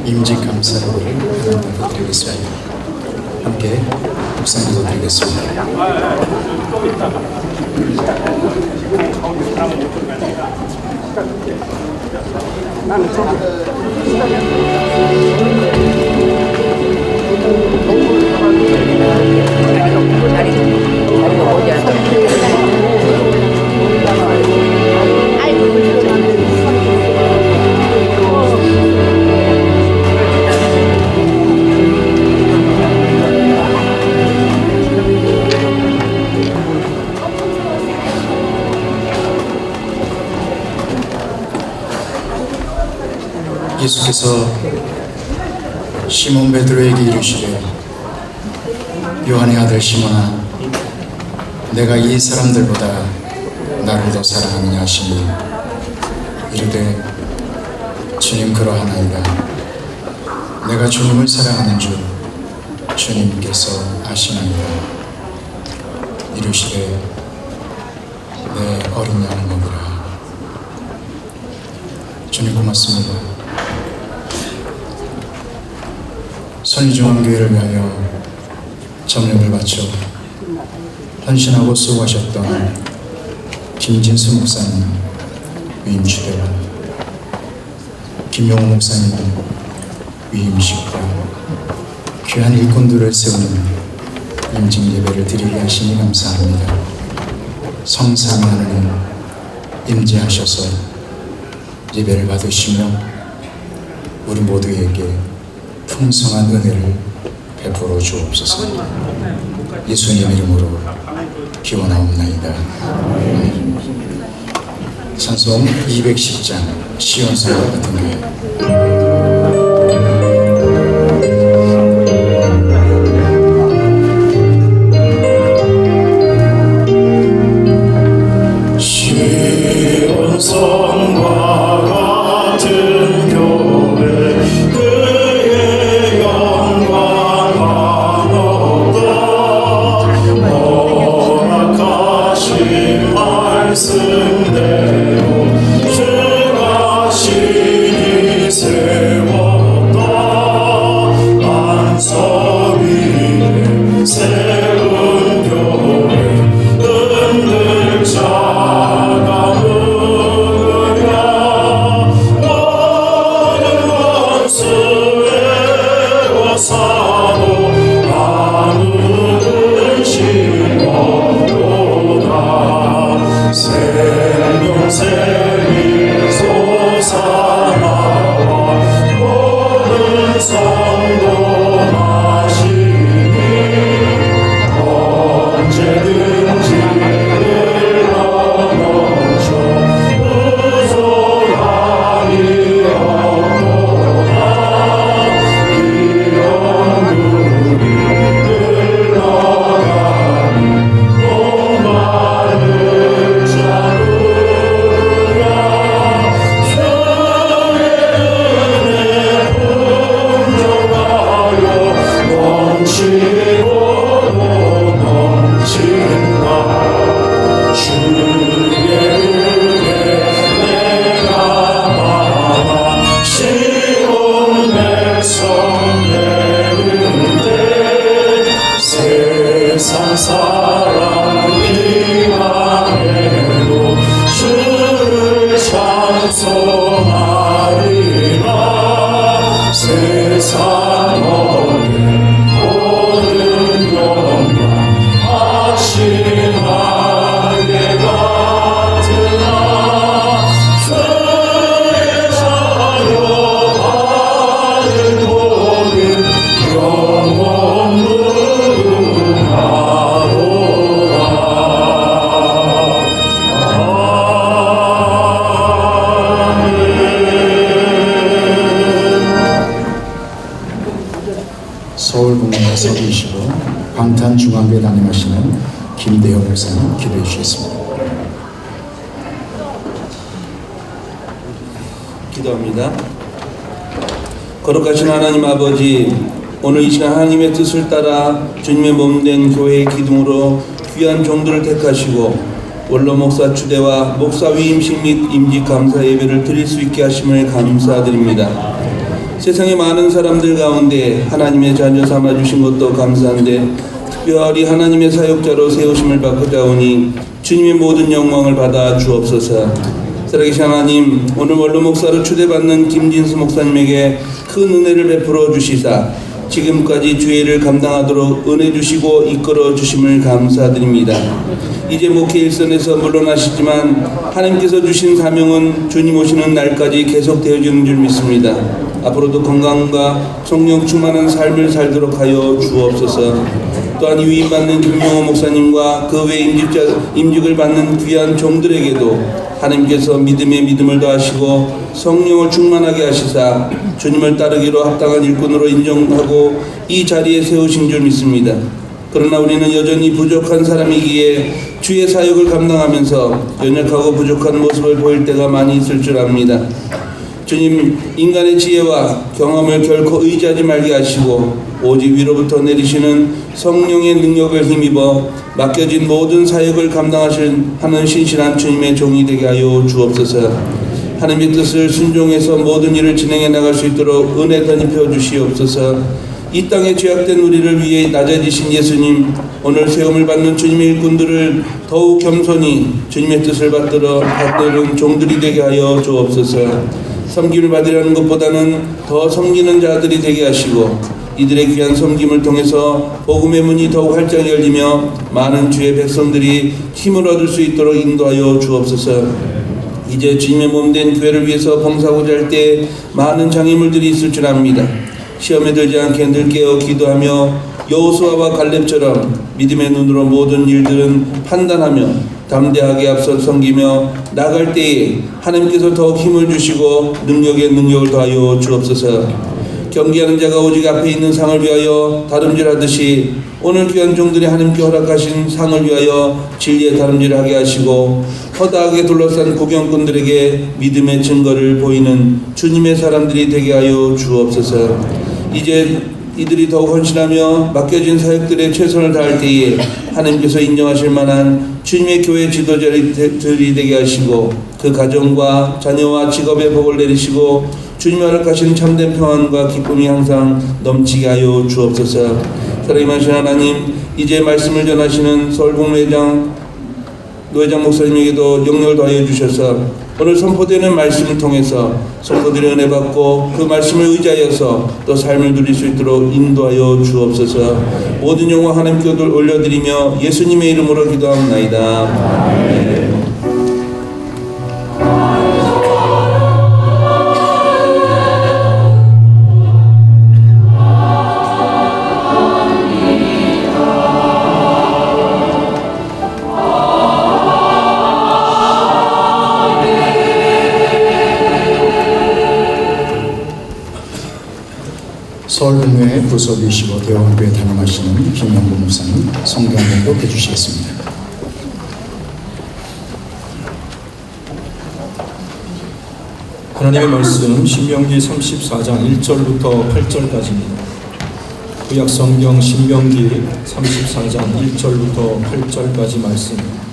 임직 감사를 하나님께 드리겠습니다. 함께 묵상기도 드리겠습니다. 예수께서 시몬 베드로에게 이르시되 요한의 아들 시몬아 내가 이 사람들보다 나를 더 사랑하느냐 하시니 이르되 주님 그러하나이다. 내가 주님을 사랑하는 줄 주님께서 아시나이다. 이르시되 내 어린 양을 먹으라. 주님 고맙습니다. 선리중앙교회를 위하여 점령을 바쳐 헌신하고 수고하셨던 김진수 목사님 위임주대와 김용호 목사님 위임식과 귀한 일꾼들을 세우는 임직 예배를 드리게 하시니 감사합니다. 성삼위 하나님 임재하셔서 예배를 받으시며 우리 모두에게 풍성한 은혜를 베풀어 주옵소서. 예수님 이름으로 기원하옵나이다. 찬송 210장 시온성과 같은 교회. 서울공원에 서계시고 방탄중앙교회 담임하시는 김대영 목사님 기도해 주시겠습니다. 기도합니다. 거룩하신 하나님 아버지, 오늘 이 시간 하나님의 뜻을 따라 주님의 몸된 교회의 기둥으로 귀한 종들을 택하시고 원로 목사 추대와 목사 위임식 및 임직 감사 예배를 드릴 수 있게 하심을 감사드립니다. 세상의 많은 사람들 가운데 하나님의 자녀 삼아 주신 것도 감사한데 특별히 하나님의 사역자로 세우심을 받고자 하오니 주님의 모든 영광을 받아 주옵소서. 살아계신 하나님, 오늘 원로 목사로 추대받는 김진수 목사님에게 큰 은혜를 베풀어 주시사 지금까지 주의를 감당하도록 은혜 주시고 이끌어 주심을 감사드립니다. 이제 목회 일선에서 물러나시지만 하나님께서 주신 사명은 주님 오시는 날까지 계속되어지는 줄 믿습니다. 앞으로도 건강과 성령 충만한 삶을 살도록 하여 주옵소서. 또한 위임받는 김용호 목사님과 그 외 임직을 받는 귀한 종들에게도 하나님께서 믿음에 믿음을 더하시고 성령을 충만하게 하시사 주님을 따르기로 합당한 일꾼으로 인정하고 이 자리에 세우신 줄 믿습니다. 그러나 우리는 여전히 부족한 사람이기에 주의 사역을 감당하면서 연약하고 부족한 모습을 보일 때가 많이 있을 줄 압니다. 주님, 인간의 지혜와 경험을 결코 의지하지 말게 하시고 오직 위로부터 내리시는 성령의 능력을 힘입어 맡겨진 모든 사역을 감당하는 신실한 주님의 종이 되게 하여 주옵소서. 하나님의 뜻을 순종해서 모든 일을 진행해 나갈 수 있도록 은혜 덧입혀 주시옵소서. 이 땅에 죄악된 우리를 위해 낮아지신 예수님, 오늘 세움을 받는 주님의 일꾼들을 더욱 겸손히 주님의 뜻을 받드는 종들이 되게 하여 주옵소서. 섬김을 받으려는 것보다는 더 섬기는 자들이 되게 하시고 이들의 귀한 섬김을 통해서 복음의 문이 더욱 활짝 열리며 많은 주의 백성들이 힘을 얻을 수 있도록 인도하여 주옵소서. 이제 주님의 몸된 교회를 위해서 봉사하고자 할 때 많은 장애물들이 있을 줄 압니다. 시험에 들지 않게 늘 깨어 기도하며 여호수아와 갈렙처럼 믿음의 눈으로 모든 일들은 판단하며 담대하게 앞서 섬기며 나갈 때에 하나님께서 더욱 힘을 주시고 능력에 능력을 더하여 주옵소서. 경기하는 자가 오직 앞에 있는 상을 위하여 다름질하듯이 오늘 귀한 종들이 하나님께 허락하신 상을 위하여 진리의 다름질을 하게 하시고 허다하게 둘러싼 구경꾼들에게 믿음의 증거를 보이는 주님의 사람들이 되게 하여 주옵소서. 이제 이들이 더욱 헌신하며 맡겨진 사역들에 최선을 다할 때에 하나님께서 인정하실 만한 주님의 교회 지도자들이 되게 하시고 그 가정과 자녀와 직업에 복을 내리시고 주님이 허락하신 참된 평안과 기쁨이 항상 넘치게 하여 주옵소서. 사랑하신 하나님, 이제 말씀을 전하시는 서울북노회장 노회장 목사님에게도 영역을 더하여 주셔서 오늘 선포되는 말씀을 통해서 성도들의 은혜 받고 그 말씀을 의지하여서 또 삶을 누릴 수 있도록 인도하여 주옵소서. 모든 영광 하나님께 올려드리며 예수님의 이름으로 기도합나이다. 아멘. 서울북노회 부서이시고 대원교회 담임하시는 김영구 목사님 성경 공독해 주시겠습니다. 하나님의 말씀 신명기 34장 1절부터 8절까지입니다. 구약 성경 신명기 34장 1절부터 8절까지 말씀입니다.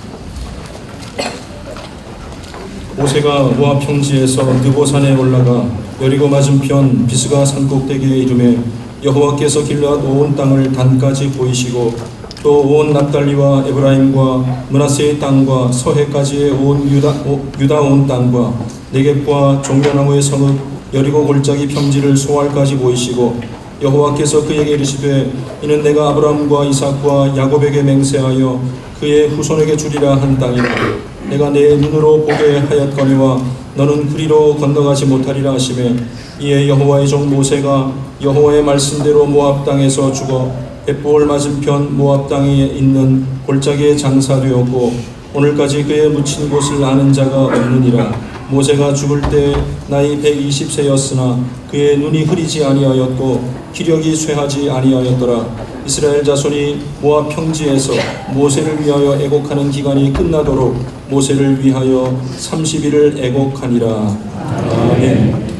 모세가 모압 평지에서 느보산에 올라가 여리고 맞은편 비스가 산꼭대기에 이르매 여호와께서 길르앗 온 땅을 단까지 보이시고 또 온 납달리와 에브라임과 므낫세의 땅과 서해까지의 온 유다 온 땅과 네겝과 종려나무의 성읍 여리고 골짜기 평지를 소알까지 보이시고 여호와께서 그에게 이르시되 이는 내가 아브라함과 이삭과 야곱에게 맹세하여 그의 후손에게 주리라 한 땅이라. 내가 내 눈으로 보게 하였거니와 너는 그리로 건너가지 못하리라 하시매 이에 여호와의 종 모세가 여호와의 말씀대로 모압 땅에서 죽어 벳볼 맞은편 모압 땅에 있는 골짜기에 장사되었고 오늘까지 그의 묻힌 곳을 아는 자가 없느니라. 모세가 죽을 때 나이 120세였으나 그의 눈이 흐리지 아니하였고 기력이 쇠하지 아니하였더라. 이스라엘 자손이 모압 평지에서 모세를 위하여 애곡하는 기간이 끝나도록 모세를 위하여 30일을 애곡하니라. 아멘.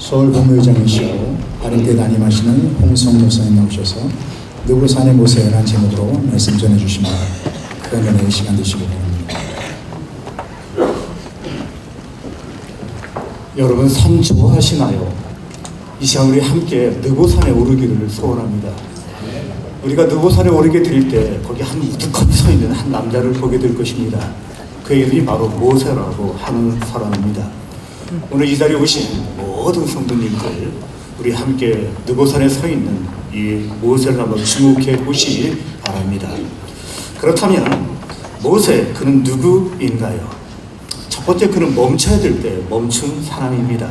서울 본부의장이시고 바른대 담임하시는 홍성 목사님 나오셔서 느보산의 모세라는 제목으로 말씀 전해주시면 그런 은혜의 시간 되시기 바랍니다. 여러분 산 좋아하시나요? 이 시간 우리 함께 느보산에 오르기를 소원합니다. 우리가 느보산에 오르게 될 때 거기 한 우두커니 서 있는 한 남자를 보게 될 것입니다. 그 이름이 바로 모세라고 하는 사람입니다. 오늘 이 자리에 오신 모든 성도님들 우리 함께 느보산에 서 있는 이 모세를 한번 주목해 보시기 바랍니다. 그렇다면 모세 그는 누구인가요? 첫 번째 그는 멈춰야 될 때 멈춘 사람입니다.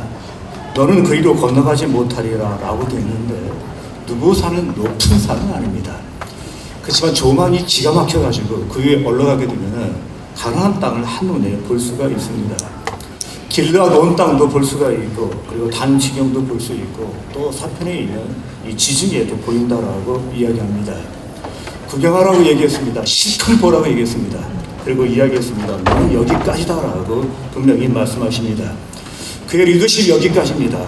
너는 그 위로 건너가지 못하리라 라고 되어 있는데 느보산은 높은 산은 아닙니다. 그렇지만 조망이 기가 막혀가지고 그 위에 올라가게 되면 가나안 땅을 한눈에 볼 수가 있습니다. 길르앗 온 땅도 볼 수가 있고 그리고 단 지경도 볼 수 있고 또 서편에 있는 이 지중해도 보인다라고 이야기합니다. 구경하라고 얘기했습니다. 실컷 보라고 얘기했습니다. 그리고 이야기했습니다. 너는 여기까지다라고 분명히 말씀하십니다. 그의 리더십이 여기까지입니다.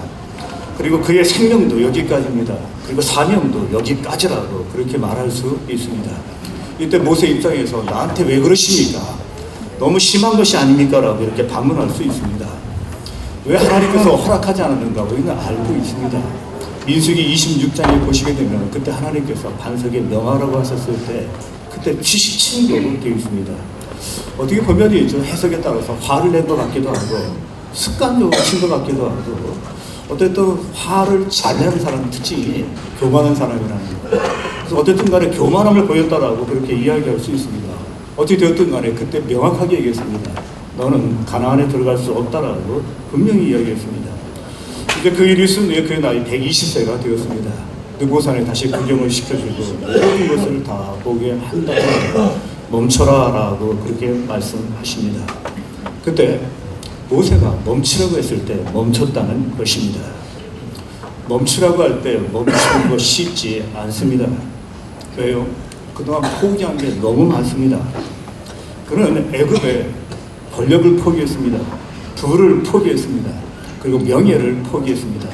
그리고 그의 생명도 여기까지입니다. 그리고 사명도 여기까지라고 그렇게 말할 수 있습니다. 이때 모세 입장에서 나한테 왜 그러십니까? 너무 심한 것이 아닙니까? 라고 이렇게 반문할 수 있습니다. 왜 하나님께서 허락하지 않았는가? 우리는 알고 있습니다. 민수기 26장에 보시게 되면 그때 하나님께서 반석에 명하라고 하셨을 때 그때 77도로 되어 있습니다. 어떻게 보면 좀 해석에 따라서 화를 낸 것 같기도 하고 습관적으로 친 것 같기도 하고 어쨌든 화를 잘 내는 사람은 특징이 교만한 사람이라는 거예요. 그래서 어쨌든 간에 교만함을 보였다라고 그렇게 이야기할 수 있습니다. 어떻게 되었든 간에 그때 명확하게 얘기했습니다. 너는 가나안에 들어갈 수 없다라고 분명히 이야기했습니다. 이제 그 일이 있은 후에 그의 나이 120세가 되었습니다. 느보산에 다시 구경을 시켜주고 모든 것을 다 보게 한다고 멈춰라 라고 그렇게 말씀하십니다. 그때 모세가 멈추라고 했을 때 멈췄다는 것입니다. 멈추라고 할 때 멈추는 거 쉽지 않습니다. 왜요? 그동안 포기한 게 너무 많습니다. 그는 애굽의 권력을 포기했습니다. 부를 포기했습니다. 그리고 명예를 포기했습니다.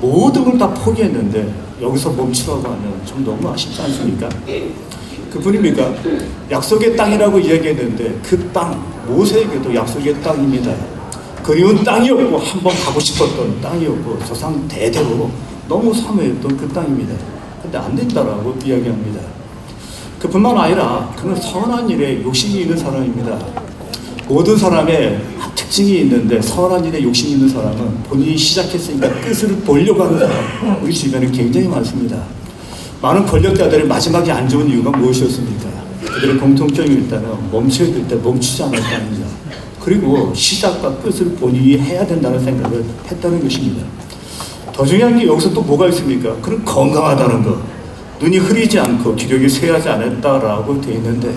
모든 걸 다 포기했는데 여기서 멈추라고 하면 좀 너무 아쉽지 않습니까? 그뿐입니까? 약속의 땅이라고 이야기했는데 그 땅, 모세에게도 약속의 땅입니다. 그리운 땅이었고 한번 가고 싶었던 땅이었고 조상 대대로 너무 사모했던 그 땅입니다. 근데 안 된다라고 이야기합니다. 그뿐만 아니라 그는 선한 일에 욕심이 있는 사람입니다. 모든 사람의 특징이 있는데 선한 일에 욕심이 있는 사람은 본인이 시작했으니까 끝을 보려고 하는 사람 우리 주변에 굉장히 많습니다. 많은 권력자들의 마지막에 안 좋은 이유가 무엇이었습니까? 그들의 공통점이 일단은 멈춰야 될 때 멈추지 않았다는 것. 그리고 시작과 끝을 본인이 해야 된다는 생각을 했다는 것입니다. 더 중요한 게 여기서 또 뭐가 있습니까? 그는 건강하다는 것. 눈이 흐리지 않고 기력이 쇠하지 않았다라고 되어 있는데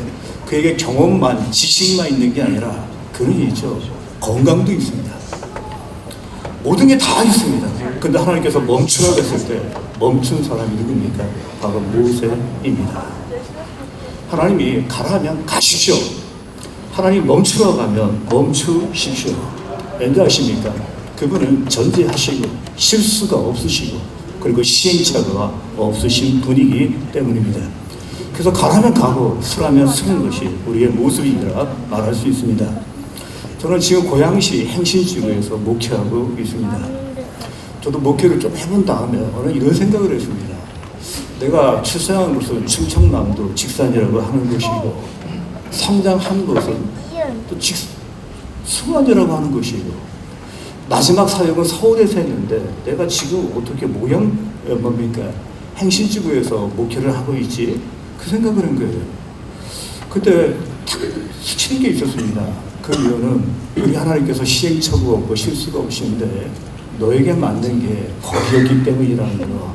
그에게 경험만, 지식만 있는 게 아니라 그는 있죠. 건강도 있습니다. 모든 게 다 있습니다. 근데 하나님께서 멈추라고 했을 때 멈춘 사람이 누굽니까? 바로 모세입니다. 하나님이 가라 하면 가십시오. 하나님 멈추라고 하면 멈추십시오. 왠지 아십니까? 그분은 전제하시고 실수가 없으시고 그리고 시행착오가 없으신 분이기 때문입니다. 그래서 가라면 가고 서라면 서는 것이 우리의 모습이라 말할 수 있습니다. 저는 지금 고양시 행신지구에서 목회하고 있습니다. 저도 목회를 좀 해본 다음에 오늘 이런 생각을 했습니다. 내가 출생한 곳은 충청남도 직산이라고 하는 곳이고 성장한 곳은 또 수원이라고 하는 곳이고 마지막 사역은 서울에서 했는데 내가 지금 어떻게 뭡니까? 행신지구에서 목회를 하고 있지? 그 생각을 한 거예요. 그때 스치는 게 있었습니다. 그 이유는 우리 하나님께서 시행착오가 없고 실수가 없으신데 너에게 맞는 게 거기였기 때문이라는 거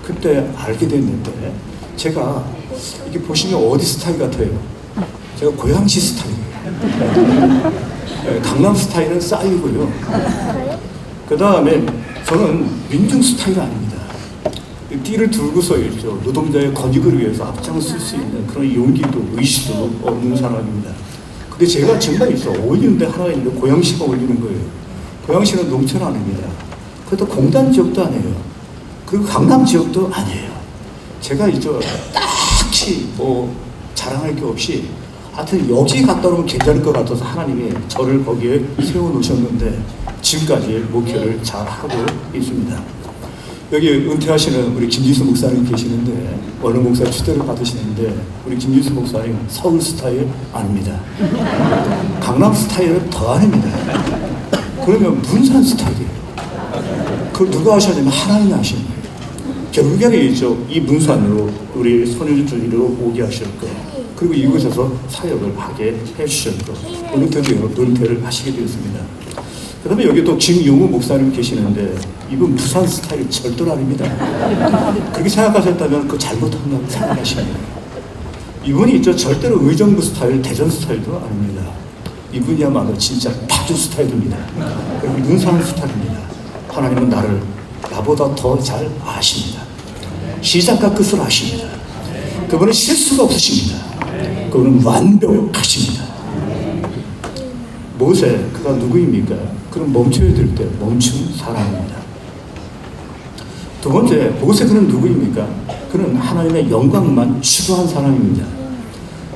그때 알게 됐는데 제가 이게 보시면 어디 스타일 같아요? 제가 고양시 스타일이에요. 강남 스타일은 싸이고요. 그 다음에 저는 민중 스타일은 아닙니다. 띠를 들고서 있죠. 노동자의 권익을 위해서 앞장설 수 있는 그런 용기도 의식도 없는 사람입니다. 근데 제가 정말 있어 어울리는데 하나가 있는데 고양시가 어울리는 거예요. 고양시는 농촌 아닙니다. 그것도 공단 지역도 아니에요. 그리고 강남 지역도 아니에요. 제가 이제 딱히 뭐 자랑할 게 없이 하여튼 여기 갔다 오면 괜찮을 것 같아서 하나님이 저를 거기에 세워놓으셨는데 지금까지 목회를 잘하고 있습니다. 여기 은퇴하시는 우리 김지수 목사님 계시는데 어느 목사 추대를 받으시는데 우리 김지수 목사님 서울 스타일 아닙니다. 강남 스타일은 더 아닙니다. 그러면 문산 스타일이에요. 그걸 누가 하셨냐면 하나님이 하신 거예요. 결국에는 있죠. 이 문산으로 우리 선율주의로 오게 하실 거예요. 그리고 이곳에서 사역을 하게 해주실 거예요. 오늘 드디어 은퇴를 하시게 되었습니다. 그 다음에 여기 또 김용우 목사님 계시는데 이분 부산 스타일 절대로 아닙니다. 그렇게 생각하셨다면 그 잘못한 생각하시는 거예요. 이분이 있죠. 절대로 의정부 스타일, 대전 스타일도 아닙니다. 이분이야말로 진짜 파주 스타일입니다. 그리고 문산 스타일입니다. 하나님은 나보다 더 잘 아십니다. 시작과 끝을 아십니다. 그분은 실수가 없으십니다. 그분은 완벽하십니다. 모세, 그가 누구입니까? 그는 멈춰야 될 때 멈춘 사람입니다. 두 번째, 모세 그는 누구입니까? 그는 하나님의 영광만 추구한 사람입니다.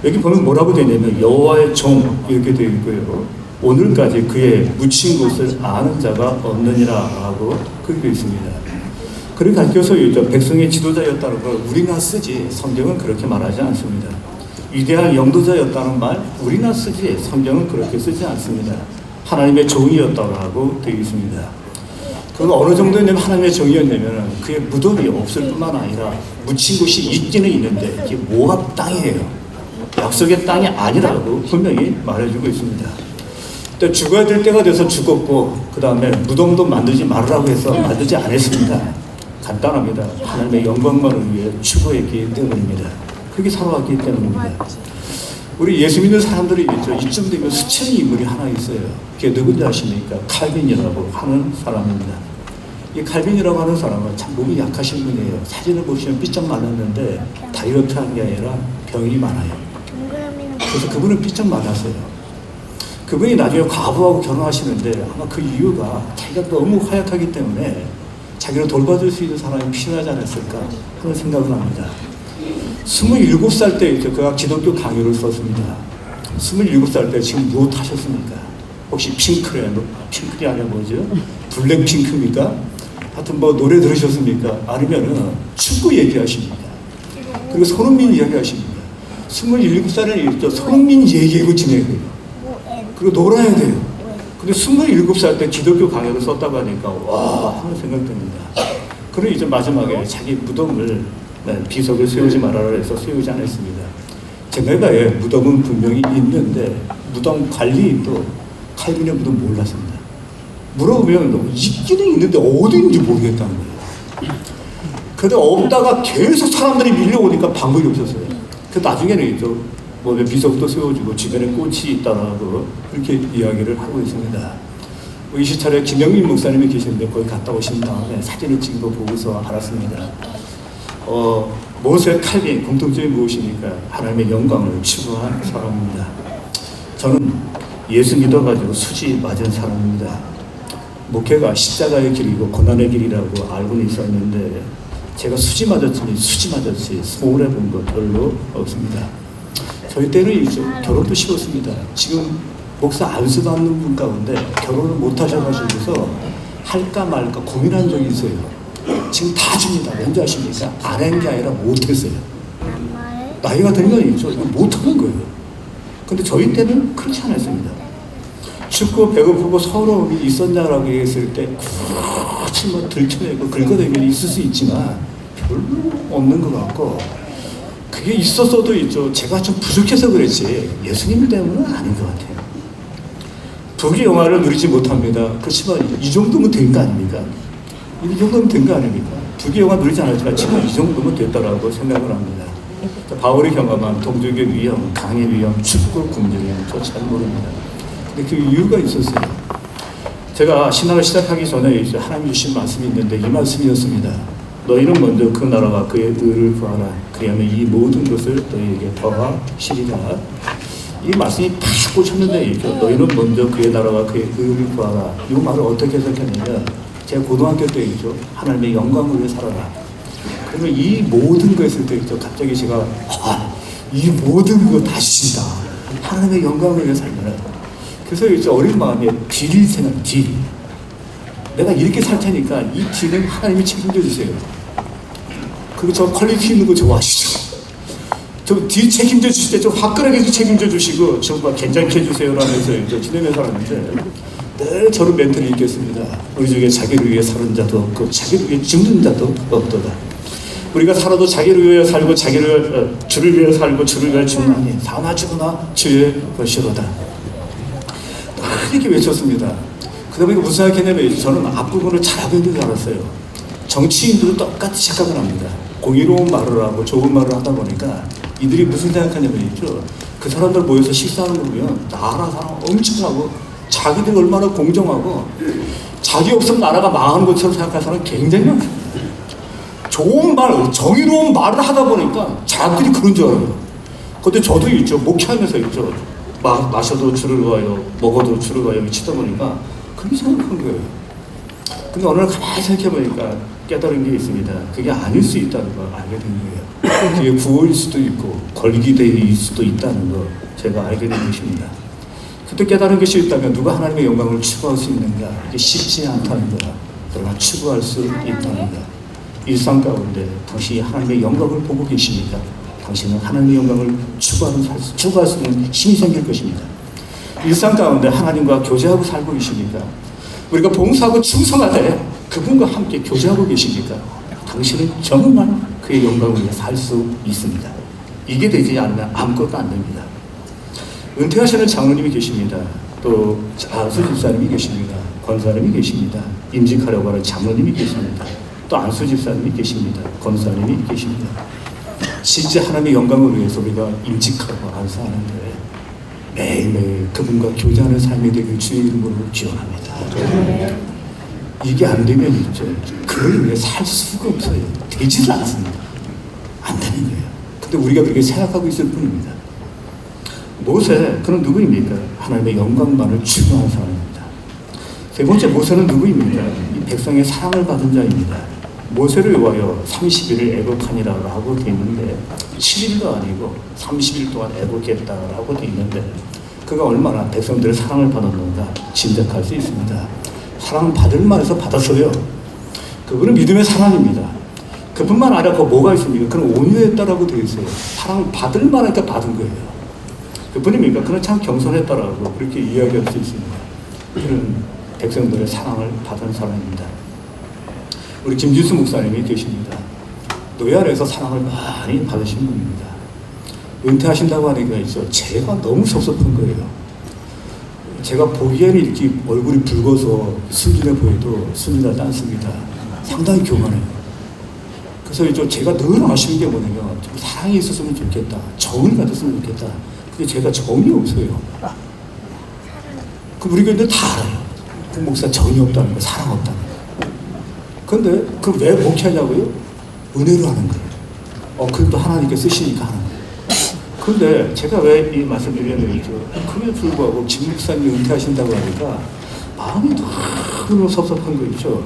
여기 보면 뭐라고 되어 있냐면 여호와의 종 이렇게 되어 있고요. 오늘까지 그의 묻힌 곳을 아는 자가 없느니라 라고 그렇게 되어 있습니다. 그렇게 가르쳐서 백성의 지도자였다는 걸 우리나 쓰지 성경은 그렇게 말하지 않습니다. 위대한 영도자였다는 말 우리나 쓰지 성경은 그렇게 쓰지 않습니다. 하나님의 종이었다고 되어 있습니다. 그건 어느 정도냐면 하나님의 종이었냐면 그의 무덤이 없을 뿐만 아니라 묻힌 곳이 있기는 있는데 이게 모압 땅이에요. 약속의 땅이 아니라고 분명히 말해주고 있습니다. 또 죽어야 될 때가 돼서 죽었고 그 다음에 무덤도 만들지 말으라고 해서 만들지 않았습니다. 간단합니다. 하나님의 영광만을 위해 추구했기 때문입니다. 그렇게 살아왔기 때문입니다. 우리 예수 믿는 사람들이 있죠. 이쯤 되면 수천의 인물이 하나 있어요. 그게 누군지 아십니까? 칼빈이라고 하는 사람입니다. 이 칼빈이라고 하는 사람은 참 몸이 약하신 분이에요. 사진을 보시면 삐쩍 말랐는데 다이어트한 게 아니라 병이 많아요. 그래서 그분은 삐쩍 말랐어요. 그분이 나중에 과부하고 결혼하시는데 아마 그 이유가 자기가 너무 허약하기 때문에 자기를 돌봐줄 수 있는 사람이 필요하지 않았을까 하는 생각을 합니다. 27살 때 그가 기독교 강의를 썼습니다. 27살 때 지금 무엇 하셨습니까? 혹시 핑클이 아니라 뭐죠? 블랙핑크입니까? 하여튼 뭐 노래 들으셨습니까? 아니면은 축구 얘기하십니까? 그리고 손흥민 이야기하십니까? 27살에 손흥민 얘기하고 지내고요. 그리고 놀아야 돼요. 근데 27살 때 기독교 강의를 썼다고 하니까 와 하는 생각 듭니다. 그리고 이제 마지막에 자기 무덤을 비석을 세우지 말아라 해서 세우지 않았습니다. 제네바에 무덤은 분명히 있는데 무덤 관리인도 칼빈의 무덤 몰랐습니다. 물어보면 있기는 있는데 어디 있는지 모르겠다는 거예요. 근데 없다가 계속 사람들이 밀려오니까 방법이 없었어요. 그 나중에는 이제 뭐 비석도 세워주고 주변에 꽃이 있다라고 그렇게 이야기를 하고 있습니다. 이 시찰에 김영민 목사님이 계시는데 거기 갔다 오신 다음에 사진을 찍은 거 보고서 알았습니다. 모세 칼빈 공통점이 무엇입니까? 하나님의 영광을 추구한 사람입니다. 저는 예수 믿어가지고 수지 맞은 사람입니다. 목회가 십자가의 길이고 고난의 길이라고 알고는 있었는데 제가 수지 맞았지 소홀해 본 것 별로 없습니다. 저희 때는 결혼도 쉬웠습니다. 지금 목사 안수 받는 분 가운데 결혼을 못 하셔가지고서 할까 말까 고민한 적이 있어요. 지금 다 줍니다. 왠지 아십니까? 안 한 게 아니라 못했어요. 나이가 들면 못하는 거예요. 근데 저희 때는 그렇지 않았습니다. 춥고 배고프고 서러움이 있었냐라고 얘기했을 때 굳이 뭐 들춰내고 긁어대면 있을 수 있지만 별로 없는 것 같고 그게 있었어도 제가 좀 부족해서 그랬지 예수님 때문은 아닌 것 같아요. 부귀 영화를 누리지 못합니다. 그렇지만 이 정도면 된 거 아닙니까? 이 정도면 된 거 아닙니까? 부귀 영화 누리지 않았지만 지금 이 정도면 됐다라고 생각을 합니다. 바울이 경험한 동족의 위험, 강의 위험, 춥고 굶주림 저 잘 모릅니다. 근데 그 이유가 있었어요. 제가 신학을 시작하기 전에 하나님 주신 말씀이 있는데 이 말씀이었습니다. 너희는 먼저 그 나라와 그의 의를 구하라. 그리하면 이 모든 것을 너희에게 더하시리라. 이 말씀이 팍 꽂혔는데 너희는 먼저 그의 나라와 그의 의를 구하라. 이 말을 어떻게 해석했냐면 제가 고등학교 때 있죠. 하나님의 영광을 위해 살아라. 그러면 이 모든 거 했을 때 있죠. 갑자기 제가 이 모든 거 다 주신다. 하나님의 영광을 위해 살면. 그래서 이제 어린 마음에 딜 생각, 딜. 내가 이렇게 살 테니까 이 딜은 하나님이 책임져 주세요. 그리고 저 퀄리티 있는 거 좋아하시죠? 좀 뒤 책임져 주실 때 좀 화끈하게 책임져 주시고 정말 괜찮게 해주세요 라면서 이제 지내면서 살았는데 늘 저런 멘트를 읽겠습니다. 우리 중에 자기를 위해 사는 자도 없고 자기를 위해 죽는 자도 없도다. 우리가 살아도 자기를 위해 살고 주를 위해 살고 주를 위해 죽나니 사나 죽으나 주의 것이로다. 이렇게 외쳤습니다. 그 다음에 무슨 생각했냐면 저는 앞부분을 잘하고 있는 줄 알았어요. 정치인들도 똑같이 착각을 합니다. 공의로운 말을 하고 좋은 말을 하다 보니까 이들이 무슨 생각하냐면 있죠. 그 사람들 모여서 식사하는 거 보면 나라 사람 엄청나고 자기들 얼마나 공정하고 자기 없으면 나라가 망하는 것처럼 생각하는 사람 굉장히 많아요. 좋은 말, 정의로운 말을 하다 보니까 자기들이 그런 줄 알아요. 근데 저도 있죠. 목회하면서 있죠. 마셔도 주를 위하여 먹어도 주를 위하여 미치다 보니까 그렇게 생각한 거예요. 근데 어느 날 가만히 생각해보니까 깨달은 게 있습니다. 그게 아닐 수 있다는 걸 알게 된 거예요. 그게 구호일 수도 있고 걸기대일 수도 있다는 걸 제가 알게 된 것입니다. 그때 깨달은 것이 있다면 누가 하나님의 영광을 추구할 수 있는가? 이게 쉽지 않다는 거다. 그러나 추구할 수 있다는 것. 일상 가운데 당신이 하나님의 영광을 보고 계십니까? 당신은 하나님의 영광을 추구할 수 있는 힘이 생길 것입니다. 일상 가운데 하나님과 교제하고 살고 계십니까? 우리가 봉사하고 충성할 때 그분과 함께 교제하고 계십니까? 당신은 정말 그의 영광을 위해 살 수 있습니다. 이게 되지 않으면 아무것도 안 됩니다. 은퇴하시는 장로님이 계십니다. 또 안수 집사님이 계십니다. 권사님이 계십니다. 임직하려고 하는 장로님이 계십니다. 또 안수 집사님이 계십니다. 권사님이 계십니다. 실제 하나님의 영광을 위해서 우리가 임직하고 안수하는데 매일매일 그분과 교제하는 삶이 되길 주의 이름으로 기원합니다. 이게 안 되면 있죠. 그를 위해 살 수가 없어요. 되지를 않습니다. 안 되는 거예요. 근데 우리가 그렇게 생각하고 있을 뿐입니다. 모세, 그는 누구입니까? 하나님의 영광만을 추구하는 사람입니다. 세 번째 모세는 누구입니까? 이 백성의 사랑을 받은 자입니다. 모세를 위하여 30일을 애곡하니라고 되어 있는데 7일도 아니고 30일 동안 애곡했다라고 되어 있는데 그가 얼마나 백성들의 사랑을 받았는가 짐작할 수 있습니다. 사랑은 받을 만해서 받았어요. 그분은 믿음의 사랑입니다. 그뿐만 아니라 그 뭐가 있습니까? 그는 온유했다라고 되어 있어요. 사랑을 받을 만하니까 받은 거예요. 그뿐입니까? 그는 참 겸손했다라고 그렇게 이야기할 수 있습니다. 그는 백성들의 사랑을 받은 사람입니다. 우리 김진수 목사님이 계십니다. 노예 안에서 사랑을 많이 받으신 분입니다. 은퇴하신다고 하니까 있죠. 제가 너무 섭섭한 거예요. 제가 보기에는 이렇게 얼굴이 붉어서 순진해 보여도 순진하지 않습니다. 상당히 교만해요. 그래서 이제 제가 늘 아쉬운 게 뭐냐면 좀 사랑이 있었으면 좋겠다. 정이 가졌으면 좋겠다. 근데 제가 정이 없어요. 그 우리 교인들 다 알아요. 그 목사 정이 없다는 거, 사랑 없다는 거. 근데 그 왜 목회하냐고요? 은혜로 하는 거예요. 그래도 하나님께 쓰시니까 하는 거예요. 근데 제가 왜 이 말씀을 드렸냐면 그에 불구하고 김 목사님이 은퇴하신다고 하니까 마음이 너무 섭섭한 거 있죠.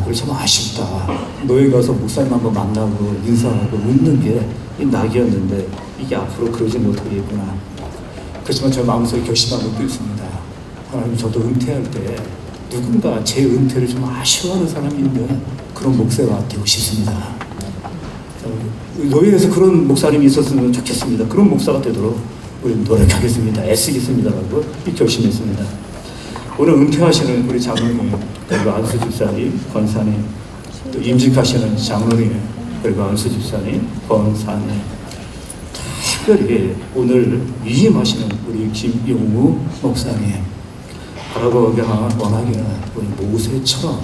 그래 참 아쉽다. 너희 가서 목사님 한번 만나고 인사하고 웃는 게 낙이었는데 이게 앞으로 그러지 못하겠구나. 그렇지만 저 마음속에 결심한 것도 있습니다. 하나님 저도 은퇴할 때 누군가 제 은퇴를 좀 아쉬워하는 사람이 있는 그런 목사가 되고 싶습니다. 노예에서 그런 목사님이 있었으면 좋겠습니다. 그런 목사가 되도록 우리 노력하겠습니다. 애쓰겠습니다라고 결심했습니다. 오늘 은퇴하시는 우리 장로님, 그리고 안수 집사님, 권사님, 또 임직하시는 장로님, 그리고 안수 집사님, 권사님, 특별히 오늘 위임하시는 우리 김용우 목사님, 바라보기가 원하기는 우리 모세처럼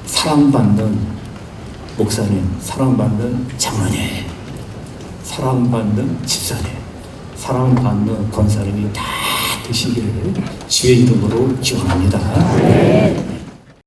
사랑받는 목사님, 사랑받는 장로님, 사랑받는 집사님, 사랑받는 권사님이 다 되시기를 주의 이름으로 기원합니다.